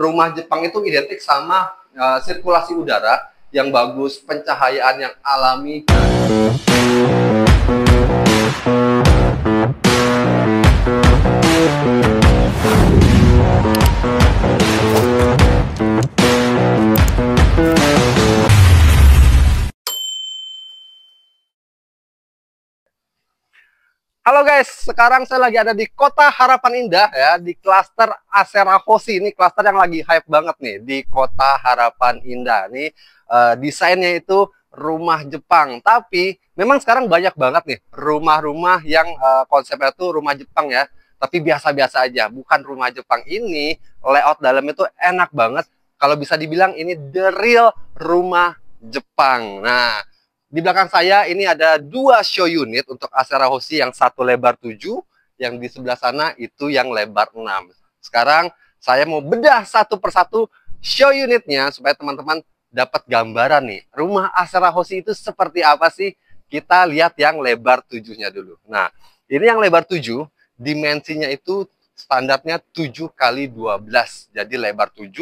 rumah Jepang itu identik sama sirkulasi udara yang bagus, pencahayaan yang alami. Halo guys, sekarang saya lagi ada di Kota Harapan Indah ya, di klaster Asera Hoshi. Ini klaster yang lagi hype banget nih di Kota Harapan Indah. Nih desainnya itu rumah Jepang, tapi memang sekarang banyak banget nih rumah-rumah yang konsepnya itu rumah Jepang ya, tapi biasa-biasa aja, bukan rumah Jepang. Ini layout dalamnya itu enak banget. Kalau bisa dibilang ini the real rumah Jepang. Nah, di belakang saya ini ada dua show unit untuk Asera Hoshi, yang satu lebar 7, yang di sebelah sana itu yang lebar 6. Sekarang saya mau bedah satu persatu show unitnya supaya teman-teman dapat gambaran nih, rumah Asera Hoshi itu seperti apa sih. Kita lihat yang lebar 7-nya dulu. Nah, ini yang lebar 7, dimensinya itu standarnya 7 kali 12. Jadi lebar 7,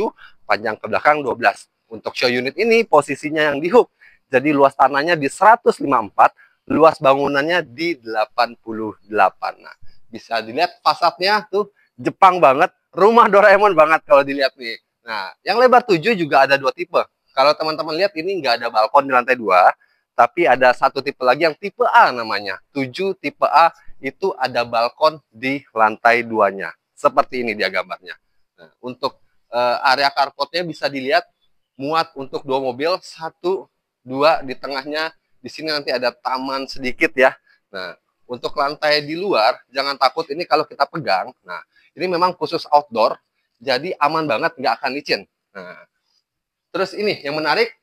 panjang ke belakang 12. Untuk show unit ini posisinya yang di hook. Jadi luas tanahnya di 154, luas bangunannya di 88. Nah, bisa dilihat fasadnya tuh Jepang banget, rumah Doraemon banget kalau dilihat nih. Nah, yang lebar 7 juga ada dua tipe. Kalau teman-teman lihat ini nggak ada balkon di lantai 2, tapi ada satu tipe lagi yang tipe A namanya. 7 tipe A itu ada balkon di lantai 2-nya. Seperti ini dia gambarnya. Nah, untuk area carportnya bisa dilihat muat untuk 2 mobil, 2 di tengahnya. Di sini nanti ada taman sedikit ya. Nah, untuk lantai di luar jangan takut, ini kalau kita pegang, nah ini memang khusus outdoor, jadi aman banget, nggak akan licin. Nah, terus ini yang menarik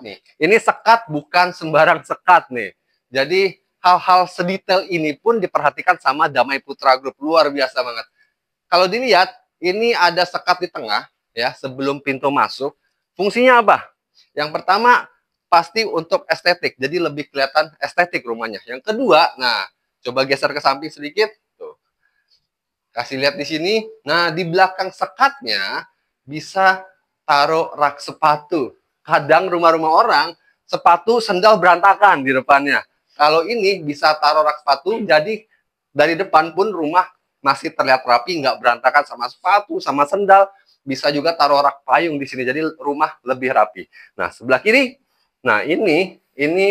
nih, ini sekat bukan sembarang sekat nih. Jadi hal-hal sedetail ini pun diperhatikan sama Damai Putra Group, luar biasa banget. Kalau dilihat ini ada sekat di tengah ya sebelum pintu masuk. Fungsinya apa? Yang pertama pasti untuk estetik, jadi lebih kelihatan estetik rumahnya. Yang kedua, nah coba geser ke samping sedikit, tuh kasih lihat di sini. Nah, di belakang sekatnya bisa taruh rak sepatu. Kadang rumah-rumah orang sepatu sendal berantakan di depannya. Kalau ini bisa taruh rak sepatu, jadi dari depan pun rumah masih terlihat rapi, nggak berantakan sama sepatu, sama sendal. Bisa juga taruh rak payung di sini, jadi rumah lebih rapi. Nah, sebelah kiri, nah ini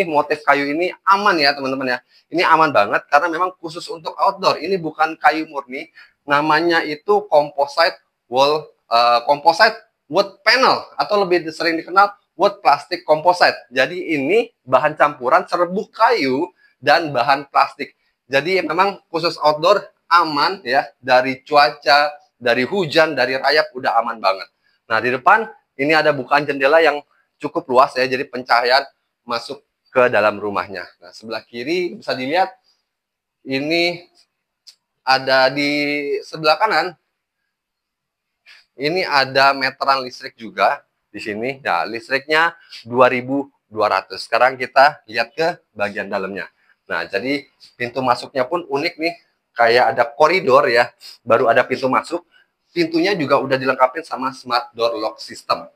motif kayu ini aman ya teman-teman ya. Ini aman banget karena memang khusus untuk outdoor. Ini bukan kayu murni, namanya itu composite wood panel, atau lebih sering dikenal wood plastic composite. Jadi ini bahan campuran serbuk kayu dan bahan plastik. Jadi memang khusus outdoor, aman ya, dari cuaca, dari hujan, dari rayap udah aman banget. Nah, di depan ini ada bukaan jendela yang cukup luas ya, jadi pencahayaan masuk ke dalam rumahnya. Nah, sebelah kiri bisa dilihat ini ada di sebelah kanan. Ini ada meteran listrik juga di sini. Nah, listriknya 2.200. Sekarang kita lihat ke bagian dalamnya. Nah, jadi pintu masuknya pun unik nih. Kayak ada koridor ya, baru ada pintu masuk. Pintunya juga udah dilengkapi sama smart door lock system.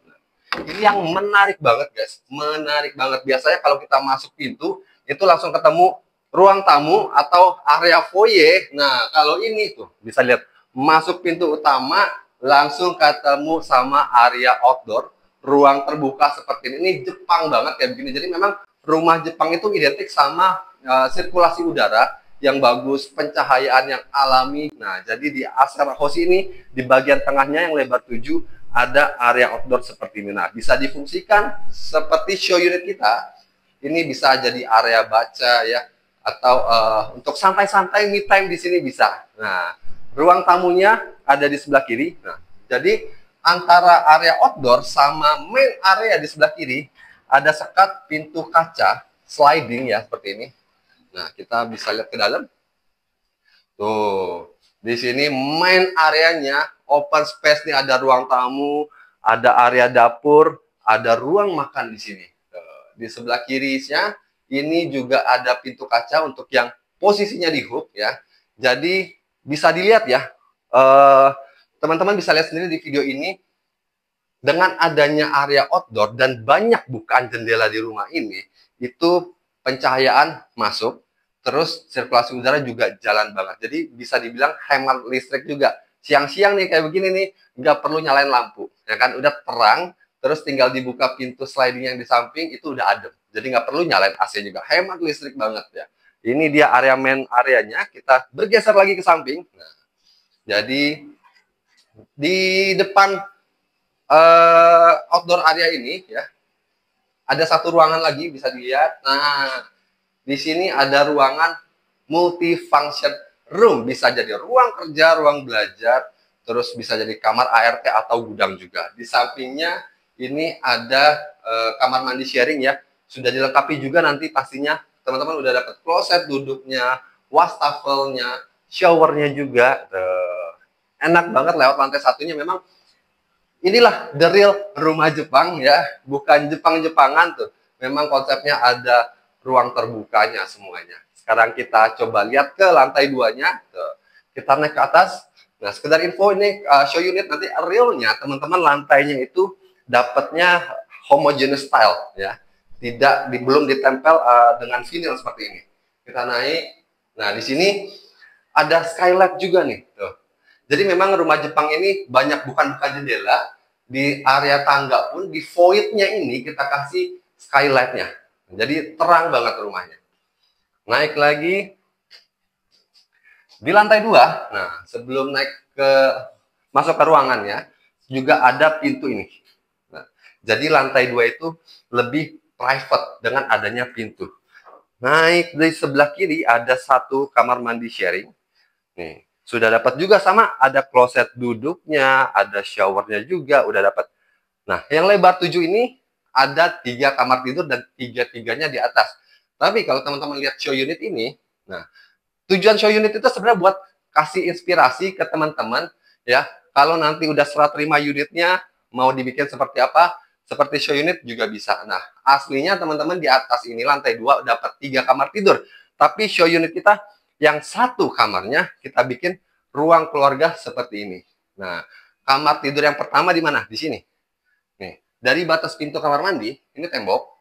Ini yang menarik banget guys, menarik banget. Biasanya kalau kita masuk pintu itu langsung ketemu ruang tamu atau area foyer. Nah, kalau ini tuh bisa lihat, masuk pintu utama langsung ketemu sama area outdoor, ruang terbuka seperti ini. Ini Jepang banget ya begini. Jadi memang rumah Jepang itu identik sama sirkulasi udara yang bagus, pencahayaan yang alami. Nah, jadi di Asera Hoshi ini di bagian tengahnya yang lebar 7 ada area outdoor seperti ini. Nah, bisa difungsikan seperti show unit kita. Ini bisa jadi area baca ya, atau untuk santai-santai me time di sini bisa. Nah, ruang tamunya ada di sebelah kiri. Nah, jadi antara area outdoor sama main area di sebelah kiri ada sekat pintu kaca sliding ya seperti ini. Nah, kita bisa lihat ke dalam. Tuh, di sini main areanya open space nih, ada ruang tamu, ada area dapur, ada ruang makan di sini. Di sebelah kirinya ini juga ada pintu kaca untuk yang posisinya di hook ya. Jadi bisa dilihat ya, teman-teman bisa lihat sendiri di video ini. dengan adanya area outdoor dan banyak bukaan jendela di rumah ini, itu pencahayaan masuk, terus sirkulasi udara juga jalan banget. Jadi bisa dibilang hemat listrik juga. Siang-siang nih kayak begini nih, nggak perlu nyalain lampu, ya kan? Udah terang, terus tinggal dibuka pintu sliding yang di samping, itu udah adem. Jadi nggak perlu nyalain AC juga, hemat listrik banget ya. Ini dia area main areanya, kita bergeser lagi ke samping. Nah, jadi di depan outdoor area ini ya, ada satu ruangan lagi bisa dilihat. Nah, di sini ada ruangan multifunction room, bisa jadi ruang kerja, ruang belajar, terus bisa jadi kamar ART atau gudang juga. Di sampingnya ini ada kamar mandi sharing ya, sudah dilengkapi juga nanti pastinya teman-teman udah dapat kloset duduknya, wastafelnya, showernya juga. Enak banget lewat lantai satunya. Memang inilah the real rumah Jepang ya, bukan Jepang-Jepangan tuh. Memang konsepnya ada ruang terbukanya semuanya. Sekarang kita coba lihat ke lantai 2-nya. Kita naik ke atas. Nah, sekedar info ini show unit nanti realnya teman-teman lantainya itu dapatnya homogeneous style ya. Belum ditempel dengan vinyl seperti ini. Kita naik. Nah, di sini ada skylight juga nih. Tuh. Jadi memang rumah Jepang ini banyak bukan jendela. Di area tangga pun, di void-nya ini kita kasih skylight-nya. Jadi terang banget rumahnya. Naik lagi. Di lantai 2, nah sebelum naik masuk ke ruangannya, juga ada pintu ini. Nah, jadi lantai 2 itu lebih private dengan adanya pintu. Naik di sebelah kiri ada satu kamar mandi sharing. Nih, sudah dapat juga sama, ada kloset duduknya, ada showernya juga, udah dapat. Nah, yang lebar 7 ini ada 3 kamar tidur dan 3-3-nya di atas. Tapi kalau teman-teman lihat show unit ini, nah, tujuan show unit itu sebenarnya buat kasih inspirasi ke teman-teman, ya. Kalau nanti udah serah terima unitnya, mau dibikin seperti apa, seperti show unit juga bisa. Nah, aslinya teman-teman di atas ini, lantai 2, dapat 3 kamar tidur. Tapi show unit kita yang satu kamarnya kita bikin ruang keluarga seperti ini. Nah, kamar tidur yang pertama di mana? Di sini. Nih, dari batas pintu kamar mandi, ini tembok.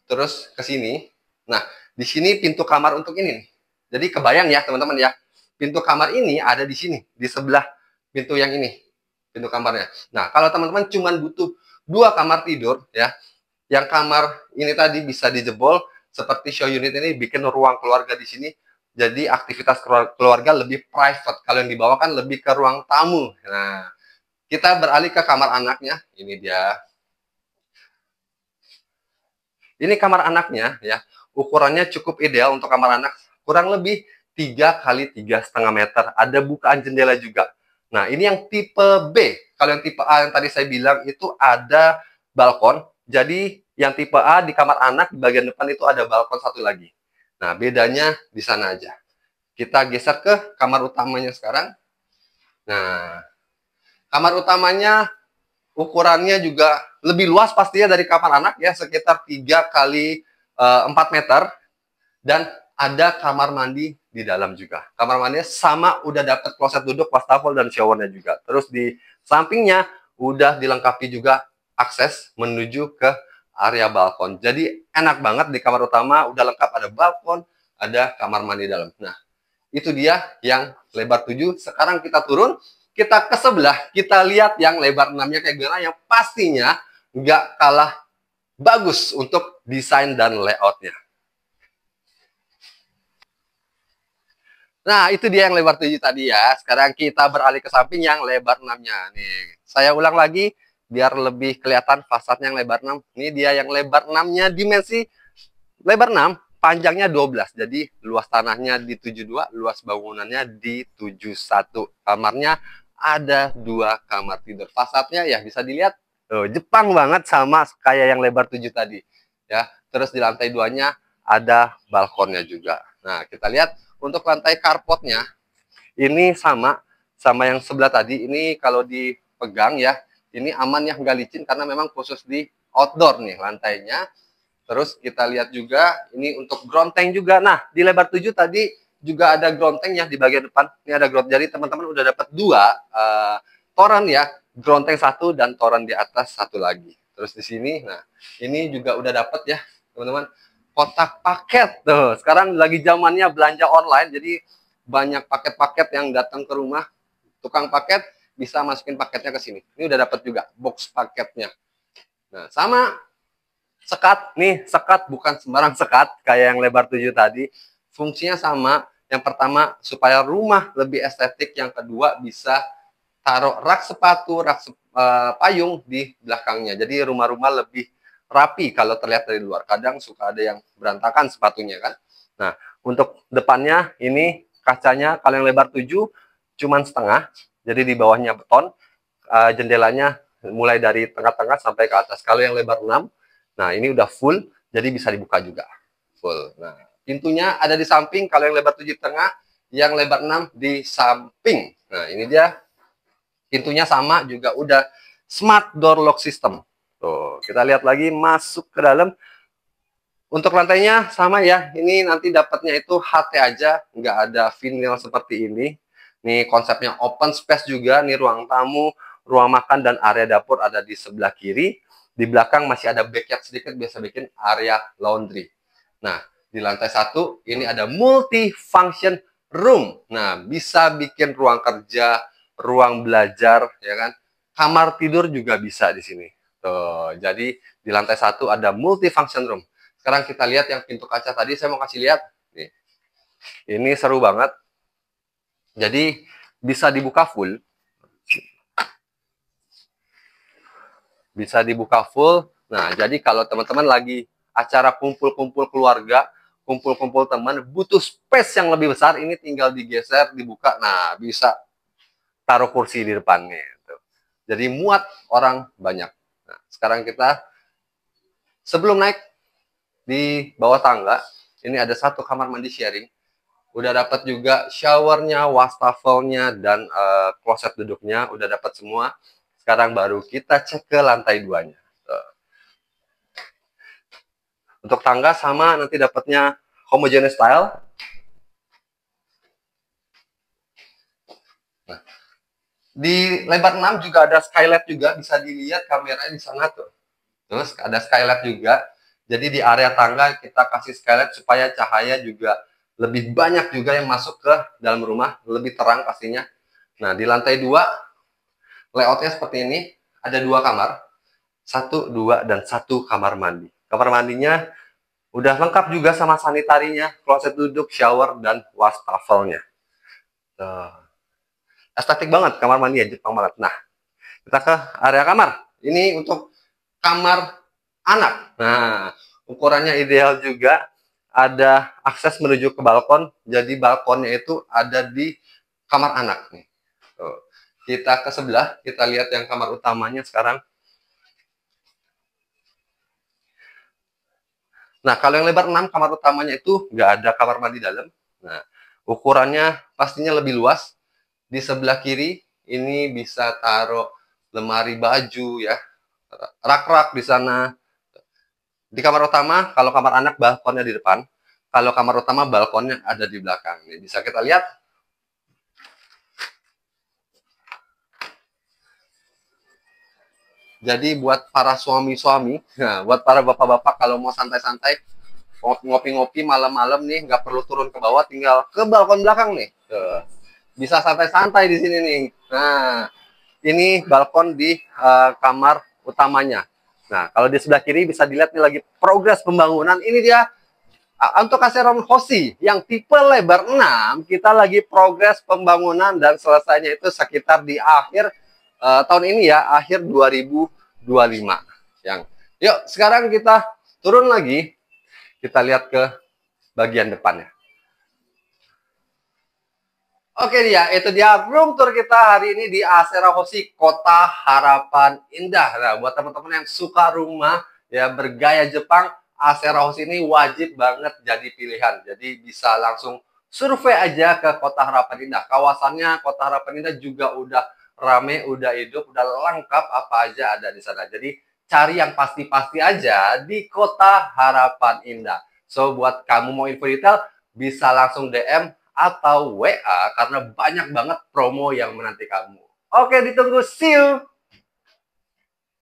Terus ke sini. Nah, di sini pintu kamar untuk ini nih. Jadi kebayang ya, teman-teman ya. Pintu kamar ini ada di sini, di sebelah pintu yang ini. Pintu kamarnya. Nah, kalau teman-teman cuma butuh 2 kamar tidur ya. Yang kamar ini tadi bisa dijebol seperti show unit ini, bikin ruang keluarga di sini. Jadi aktivitas keluarga lebih private. Kalau yang dibawakan lebih ke ruang tamu. Nah, kita beralih ke kamar anaknya. Ini dia. Ini kamar anaknya ya. Ukurannya cukup ideal untuk kamar anak. Kurang lebih 3 kali 3,5 meter. Ada bukaan jendela juga. Nah, ini yang tipe B. Kalau yang tipe A yang tadi saya bilang itu ada balkon. Jadi yang tipe A di kamar anak di bagian depan itu ada balkon satu lagi. Nah, bedanya di sana aja. Kita geser ke kamar utamanya sekarang. Nah, kamar utamanya ukurannya juga lebih luas pastinya dari kamar anak ya, sekitar 3 kali 4 meter. Dan ada kamar mandi di dalam juga. Kamar mandinya sama, udah dapat kloset duduk, wastafel, dan showernya juga. Terus di sampingnya udah dilengkapi juga akses menuju ke area balkon. Jadi enak banget di kamar utama, udah lengkap, ada balkon, ada kamar mandi dalam. Nah, itu dia yang lebar 7. Sekarang kita turun, kita ke sebelah, kita lihat yang lebar 6-nya kayak gimana, yang pastinya nggak kalah bagus untuk desain dan layoutnya. Nah, itu dia yang lebar 7 tadi ya. Sekarang kita beralih ke samping yang lebar 6-nya. Nih, saya ulang lagi biar lebih kelihatan fasadnya yang lebar 6. Ini dia yang lebar 6-nya, dimensi lebar 6, panjangnya 12. Jadi luas tanahnya di 72, luas bangunannya di 71. Kamarnya ada 2 kamar tidur. Fasadnya ya bisa dilihat Jepang banget sama kayak yang lebar 7 tadi. Ya, terus di lantai 2-nya ada balkonnya juga. Nah, kita lihat untuk lantai carportnya ini sama yang sebelah tadi. Ini kalau dipegang ya, ini aman ya, nggak licin karena memang khusus di outdoor nih lantainya. Terus kita lihat juga ini untuk ground tank juga. Nah, di lebar 7 tadi juga ada ground tank ya di bagian depan. Ini ada ground. Jadi teman-teman udah dapat 2 toren ya gronteng satu dan toren di atas satu lagi. Terus di sini, nah ini juga udah dapat ya teman-teman, kotak paket tuh. Sekarang lagi zamannya belanja online, jadi banyak paket-paket yang datang ke rumah. Tukang paket bisa masukin paketnya ke sini. Ini udah dapat juga box paketnya. Nah, sama sekat nih, sekat bukan sembarang sekat kayak yang lebar 7 tadi. Fungsinya sama. Yang pertama supaya rumah lebih estetik, yang kedua bisa taruh rak sepatu, payung di belakangnya. Jadi rumah-rumah lebih rapi kalau terlihat dari luar. Kadang suka ada yang berantakan sepatunya kan. Nah, untuk depannya ini kacanya kalau yang lebar 7 cuman setengah. Jadi di bawahnya beton. Jendelanya mulai dari tengah-tengah sampai ke atas. Kalau yang lebar 6, nah ini udah full, jadi bisa dibuka juga. Full. Nah, pintunya ada di samping. Kalau yang lebar 7 tengah, yang lebar 6 di samping. Nah, ini dia. Pintunya sama juga udah smart door lock system. Tuh, kita lihat lagi masuk ke dalam. Untuk lantainya sama ya. Ini nanti dapatnya itu HT aja, nggak ada vinyl seperti ini. Nih konsepnya open space juga. Nih ruang tamu, ruang makan dan area dapur ada di sebelah kiri. Di belakang masih ada backyard sedikit, biasa bikin area laundry. Nah, di lantai 1 ini ada multi-function room. Nah, bisa bikin ruang kerja, ruang belajar, ya kan? Kamar tidur juga bisa di sini. Tuh, jadi di lantai 1 ada multi-function room. Sekarang kita lihat yang pintu kaca tadi, saya mau kasih lihat. Nih. Ini seru banget. Jadi bisa dibuka full. Bisa dibuka full. Nah, jadi kalau teman-teman lagi acara kumpul-kumpul keluarga, kumpul-kumpul teman, butuh space yang lebih besar, ini tinggal digeser, dibuka. Nah, bisa taruh kursi di depannya. Jadi muat orang banyak. Nah, sekarang kita sebelum naik di bawah tangga, ini ada satu kamar mandi sharing. Udah dapat juga showernya, wastafelnya, dan kloset duduknya. Udah dapat semua. Sekarang baru kita cek ke lantai 2-nya. Untuk tangga sama, nanti dapatnya homogeneous style. Nah, di lebar 6 juga ada skylight juga, bisa dilihat kameranya di sana tuh. Terus ada skylight juga. Jadi di area tangga kita kasih skylight supaya cahaya juga lebih banyak juga yang masuk ke dalam rumah, lebih terang pastinya. Nah, di lantai 2 layoutnya seperti ini, ada 2 kamar, 1, 2, dan 1 kamar mandi. Kamar mandinya udah lengkap juga sama sanitarinya, kloset duduk, shower, dan wastafelnya. Estetik banget kamar mandi ya, Jepang banget. Nah, kita ke area kamar. Ini untuk kamar anak. Nah, ukurannya ideal juga. Ada akses menuju ke balkon. Jadi balkonnya itu ada di kamar anak nih. Tuh. Kita ke sebelah, kita lihat yang kamar utamanya sekarang. Nah, kalau yang lebar 6 kamar utamanya itu nggak ada kamar mandi dalam. Nah, ukurannya pastinya lebih luas. Di sebelah kiri ini bisa taruh lemari baju ya, rak-rak di sana. Di kamar utama, kalau kamar anak balkonnya di depan. Kalau kamar utama balkonnya ada di belakang. Nih, bisa kita lihat. Jadi buat para suami-suami, nah, buat para bapak-bapak kalau mau santai-santai, ngopi-ngopi malam-malam nih, nggak perlu turun ke bawah, tinggal ke balkon belakang nih. Tuh. Bisa santai-santai di sini nih. Nah, ini balkon di kamar utamanya. Nah, kalau di sebelah kiri bisa dilihat nih lagi progres pembangunan. Ini dia untuk Aseron Hoshi yang tipe lebar 6, kita lagi progres pembangunan dan selesainya itu sekitar di akhir tahun ini ya, akhir 2025. Yuk, sekarang kita turun lagi, kita lihat ke bagian depannya. Oke dia, itu dia room tour kita hari ini di Asera Hoshi, Kota Harapan Indah. Nah, buat teman-teman yang suka rumah ya bergaya Jepang, Asera Hoshi ini wajib banget jadi pilihan. Jadi bisa langsung survei aja ke Kota Harapan Indah. Kawasannya Kota Harapan Indah juga udah rame, udah hidup, udah lengkap, apa aja ada di sana. Jadi cari yang pasti-pasti aja di Kota Harapan Indah. So buat kamu mau info detail bisa langsung DM atau WA karena banyak banget promo yang menanti kamu. Oke, ditunggu. See you.